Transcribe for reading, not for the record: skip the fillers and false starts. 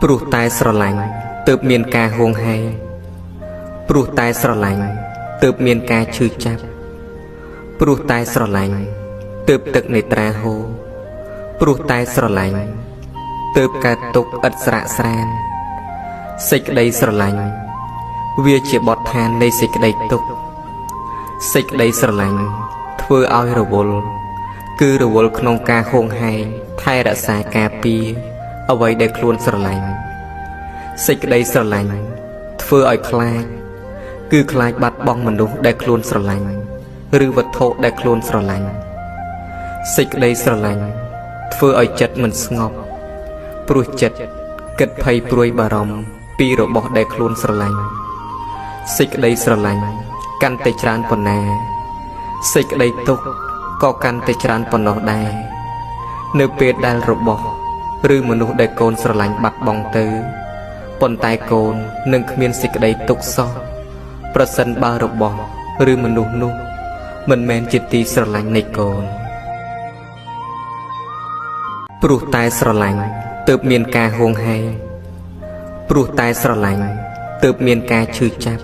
ព្រោះតែស្រឡាញ់ទើបមានការហួងហែងព្រោះតែស្រឡាញ់ទើបមានការឈឺចាប់ព្រោះតែស្រឡាញ់ទើបទឹកនេត្រាហូរព្រោះតែស្រឡាញ់ទើបកើតទុក្ខឥតស្រាកស្រានសេចក្តីស្រឡាញ់វាជាបទដ្ឋាននៃសេចក្តីទុក្ខសេចក្តីស្រឡាញ់ធ្វើឲ្យរវល់គឺរវល់ក្នុងការហួងហែងថែរក្សាការពារអ្វីដែលខ្លួនស្រឡាញ់សេចក្តីស្រឡាញ់ធ្វើឲ្យខ្លាចគឺខ្លាចបាត់បង់មនុស្សដែលខ្លួនស្រឡាញ់ឬវត្ថុដែលខ្លួនស្រឡាញ់សេចក្តីស្រឡាញ់ធ្វើឲ្យចិត្តមិនស្ងប់ព្រោះចិត្តគិតភ័យព្រួយបារម្ភពីរបស់ដែលខ្លួនស្រឡាញ់សេចក្តីស្រឡាញ់កាន់តែច្រើនប៉ុណ្ណាសេចក្តីទុក្ខក៏កាន់តែច្រើនប៉ុណ្ណោះដែរនៅពេលដែលរបស់ឬមនុស្សដែលកូនស្រឡាញ់បាត់បង់ទៅប៉ុន្តែកូននឹងគ្មានសេចក្តីទុក្ខសោះប្រសិនបើរបស់ឬមនុស្សនោះមិនមែនជាទីស្រឡាញ់នៃកូនព្រោះតែស្រឡាញ់ទើបមានការហួងហែងព្រោះតែស្រឡាញ់ទើបមានការឈឺចាប់